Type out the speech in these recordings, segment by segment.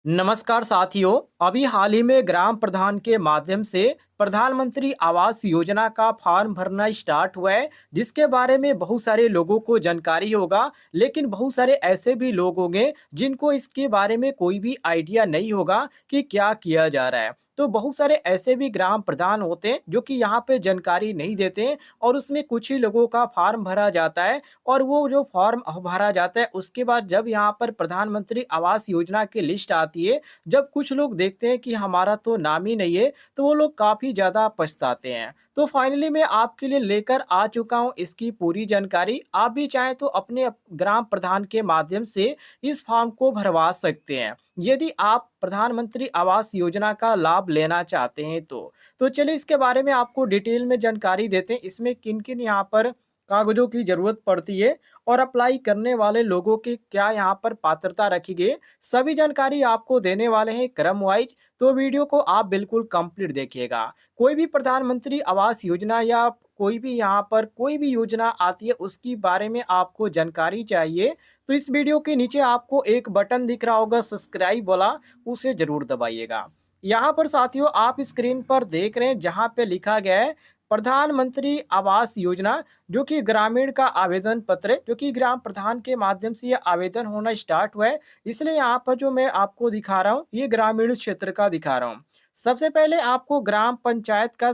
नमस्कार साथियों। अभी हाल ही में ग्राम प्रधान के माध्यम से प्रधानमंत्री आवास योजना का फॉर्म भरना स्टार्ट हुआ है, जिसके बारे में बहुत सारे लोगों को जानकारी होगा। लेकिन बहुत सारे ऐसे भी लोग होंगे जिनको इसके बारे में कोई भी आइडिया नहीं होगा कि क्या किया जा रहा है। तो बहुत सारे ऐसे भी ग्राम प्रधान होते हैं जो कि यहाँ पे जानकारी नहीं देते हैं, और उसमें कुछ ही लोगों का फॉर्म भरा जाता है। और वो जो फॉर्म भरा जाता है, उसके बाद जब यहाँ पर प्रधानमंत्री आवास योजना की लिस्ट आती है, जब कुछ लोग देखते हैं कि हमारा तो नाम ही नहीं है, तो वो लोग काफ़ी ज़्यादा पछताते हैं। तो फाइनली मैं आपके लिए लेकर आ चुका हूँ इसकी पूरी जानकारी। आप भी चाहें तो अपने ग्राम प्रधान के माध्यम से इस फॉर्म को भरवा सकते हैं, यदि आप प्रधानमंत्री आवास योजना का लाभ लेना चाहते हैं तो चलिए इसके बारे में आपको डिटेल में जानकारी देते हैं। इसमें किन-किन यहाँ पर कागज़ों की ज़रूरत पड़ती है, और अप्लाई करने वाले लोगों की क्या यहाँ पर पात्रता रखी गई है, सभी जानकारी आपको देने वाले हैं क्रम वाइज। तो वीडियो को आप बिल्कुल कंप्लीट देखिएगा। कोई भी प्रधानमंत्री आवास योजना या कोई भी यहाँ पर कोई भी योजना आती है, उसकी बारे में आपको जानकारी चाहिए, तो इस वीडियो के नीचे आपको एक बटन दिख रहा होगा सब्सक्राइब वाला, उसे ज़रूर दबाइएगा। यहाँ पर साथियों आप स्क्रीन पर देख रहे हैं जहाँ पे लिखा गया है प्रधानमंत्री आवास योजना, जो कि ग्रामीण का आवेदन पत्र है, जो कि ग्राम प्रधान के माध्यम से ये आवेदन होना स्टार्ट हुआ है। इसलिए यहाँ पर जो मैं आपको दिखा रहा हूँ, ये ग्रामीण क्षेत्र का दिखा रहा हूँ। सबसे पहले आपको ग्राम पंचायत का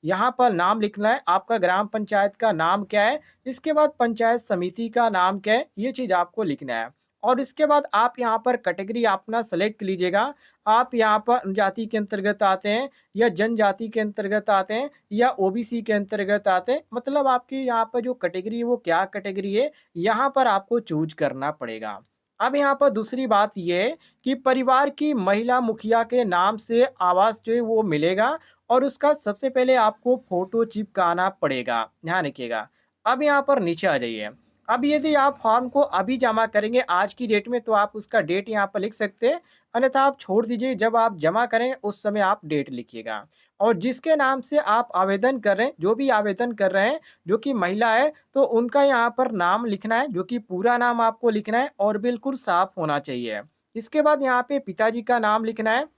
यहाँ पर नाम लिखना है। आपका ग्राम पंचायत का नाम क्या है, इसके बाद पंचायत समिति का नाम क्या है, ये चीज़ आपको लिखना है। और इसके बाद आप यहाँ पर कैटेगरी अपना सेलेक्ट लीजिएगा। आप यहाँ पर जाति के अंतर्गत आते हैं, या जनजाति के अंतर्गत आते हैं, या ओबीसी के अंतर्गत आते हैं, मतलब आपकी यहाँ पर जो कैटेगरी है वो क्या कैटेगरी है, यहाँ पर आपको चूज करना पड़ेगा। अब यहाँ पर दूसरी बात ये है कि परिवार की महिला मुखिया के नाम से आवास जो है वो मिलेगा, और उसका सबसे पहले आपको फोटो चिपकाना पड़ेगा, ध्यान रखिएगा। अब यहाँ पर नीचे आ जाइए। अब यदि आप फॉर्म को अभी जमा करेंगे आज की डेट में, तो आप उसका डेट यहाँ पर लिख सकते हैं, अन्यथा आप छोड़ दीजिए। जब आप जमा करें उस समय आप डेट लिखिएगा। और जिसके नाम से आप आवेदन कर रहे हैं, जो भी आवेदन कर रहे हैं, जो कि महिला है, तो उनका यहाँ पर नाम लिखना है, जो कि पूरा नाम आपको लिखना है और बिल्कुल साफ होना चाहिए। इसके बाद यहाँ पे पिताजी का नाम लिखना है।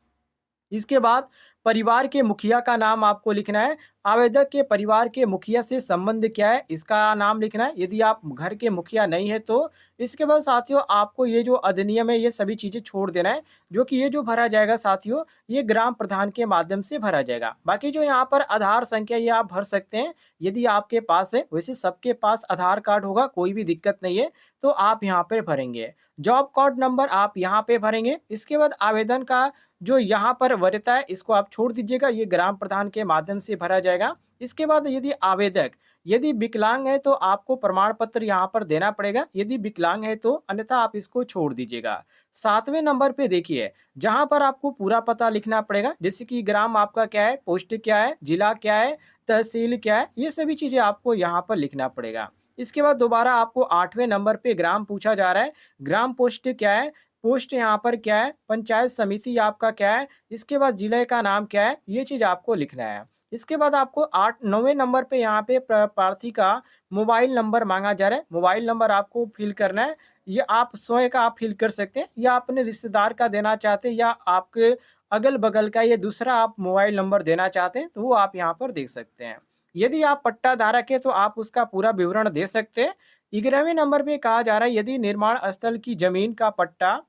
इसके बाद परिवार के मुखिया का नाम आपको लिखना है। आवेदक के परिवार के मुखिया से संबंध क्या है, इसका नाम लिखना है, यदि आप घर के मुखिया नहीं है तो। इसके बाद साथियों आपको ये जो अधिनियम है, ये सभी चीज़ें छोड़ देना है, जो कि ये जो भरा जाएगा साथियों, ये ग्राम प्रधान के माध्यम से भरा जाएगा। बाकी जो यहाँ पर आधार संख्या, ये आप भर सकते हैं, यदि आपके पास है। वैसे सबके पास आधार कार्ड होगा, कोई भी दिक्कत नहीं है, तो आप यहाँ पे भरेंगे। जॉब कार्ड नंबर आप यहाँ पे भरेंगे। इसके बाद आवेदन का जो यहाँ पर वरीयता है, इसको आप छोड़ दीजिएगा, ये ग्राम प्रधान के माध्यम से भरा जाएगा। इसके बाद यदि आवेदक यदि विकलांग है, तो आपको प्रमाण पत्र यहाँ पर देना पड़ेगा, यदि विकलांग है तो, अन्यथा आप इसको छोड़ दीजिएगा। 7वें नंबर पे देखिए, जहाँ पर आपको पूरा पता लिखना पड़ेगा, जैसे कि ग्राम आपका क्या है, पोस्ट क्या है, जिला क्या है, तहसील क्या है, ये सभी चीज़ें आपको यहाँ पर लिखना पड़ेगा। इसके बाद दोबारा आपको 8वें नंबर पे ग्राम पूछा जा रहा है, ग्राम पोस्ट क्या है, पोस्ट यहाँ पर क्या है, पंचायत समिति आपका क्या है, इसके बाद जिले का नाम क्या है, ये चीज़ आपको लिखना है। इसके बाद आपको 9वें नंबर पे यहाँ पे प्रार्थी का मोबाइल नंबर माँगा जा रहा है, मोबाइल नंबर आपको फ़िल करना है। ये आप स्वयं का आप फ़िल कर सकते हैं, या अपने रिश्तेदार का देना चाहते हैं, या आपके अगल-बगल का ये दूसरा आप मोबाइल नंबर देना चाहते हैं, तो वो आप यहाँ पर दे सकते हैं। यदि आप पट्टा धारक हैं, तो आप उसका पूरा विवरण दे सकते हैं। 11वें नंबर पे कहा जा रहा है, यदि निर्माण स्थल की ज़मीन का पट्टा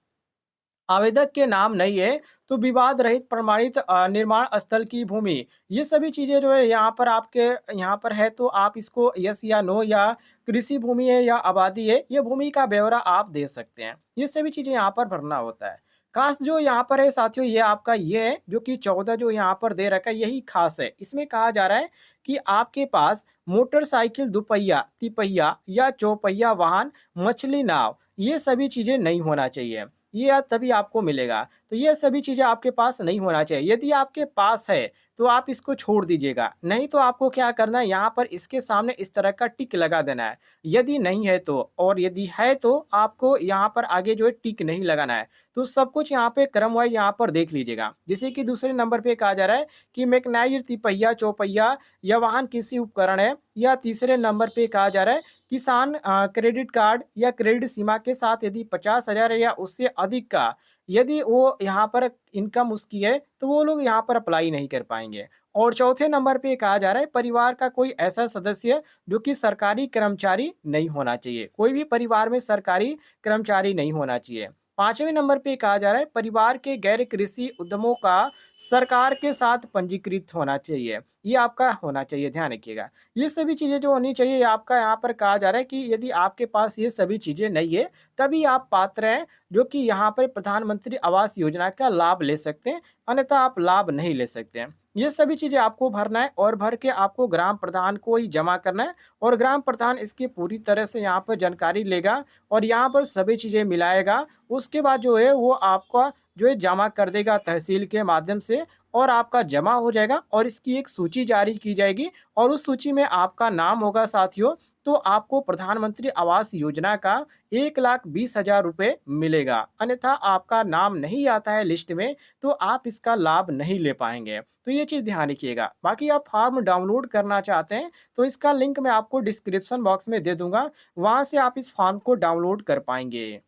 आवेदक के नाम नहीं है, तो विवाद रहित प्रमाणित निर्माण स्थल की भूमि, ये सभी चीज़ें जो है यहाँ पर आपके यहाँ पर है, तो आप इसको यस या नो, या कृषि भूमि है या आबादी है, ये भूमि का ब्यौरा आप दे सकते हैं। ये सभी चीज़ें यहाँ पर भरना होता है। कास्ट जो यहाँ पर है साथियों, ये आपका ये है, जो कि 14 जो यहाँ पर दे रखा है, यही खास है। इसमें कहा जा रहा है कि आपके पास मोटरसाइकिल, दुपहिया, तिपहिया या चौपहिया वाहन, मछली नाव, ये सभी चीज़ें नहीं होना चाहिए। ये तभी आपको मिलेगा। तो ये सभी चीज़ें आपके पास नहीं होना चाहिए। यदि आपके पास है, तो आप इसको छोड़ दीजिएगा। नहीं तो आपको क्या करना है, यहाँ पर इसके सामने इस तरह का टिक लगा देना है, यदि नहीं है तो। और यदि है तो आपको यहाँ पर आगे जो है टिक नहीं लगाना है। तो सब कुछ यहाँ पे क्रम वाइज़ यहाँ पर देख लीजिएगा। जैसे कि दूसरे नंबर पे कहा जा रहा है कि मैकेनाइज्ड तिपहिया, चौपहिया या वाहन कृषि उपकरण है, या तीसरे नंबर पे कहा जा रहा है किसान क्रेडिट कार्ड या क्रेडिट सीमा के साथ यदि 50,000 या उससे अधिक का यदि वो यहाँ पर इनकम उसकी है, तो वो लोग यहाँ पर अप्लाई नहीं कर पाएँगे। और चौथे नंबर पे कहा जा रहा है परिवार का कोई ऐसा सदस्य जो कि सरकारी कर्मचारी नहीं होना चाहिए। कोई भी परिवार में सरकारी कर्मचारी नहीं होना चाहिए। 5वें नंबर पे कहा जा रहा है परिवार के गैर कृषि उद्यमों का सरकार के साथ पंजीकृत होना चाहिए। ये आपका होना चाहिए, ध्यान रखिएगा। ये सभी चीज़ें जो होनी चाहिए आपका यहाँ पर कहा जा रहा है कि यदि आपके पास ये सभी चीज़ें नहीं है, तभी आप पात्र हैं जो कि यहाँ पर प्रधानमंत्री आवास योजना का लाभ ले सकते हैं, अन्यथा आप लाभ नहीं ले सकते हैं। ये सभी चीज़ें आपको भरना है और भर के आपको ग्राम प्रधान को ही जमा करना है और ग्राम प्रधान इसकी पूरी तरह से यहाँ पर जानकारी लेगा और यहाँ पर सभी चीज़ें मिलाएगा। उसके बाद जो है वो आपका जो है जमा कर देगा तहसील के माध्यम से और आपका जमा हो जाएगा और इसकी एक सूची जारी की जाएगी और उस सूची में आपका नाम होगा साथियों। तो आपको प्रधानमंत्री आवास योजना का 1,20,000 रुपए मिलेगा। अन्यथा आपका नाम नहीं आता है लिस्ट में, तो आप इसका लाभ नहीं ले पाएँगे। तो ये चीज़ ध्यान रखिएगा। बाकी आप फॉर्म डाउनलोड करना चाहते हैं, तो इसका लिंक मैं आपको डिस्क्रिप्शन बॉक्स में दे दूँगा। वहाँ से आप इस फॉर्म को डाउनलोड कर पाएँगे।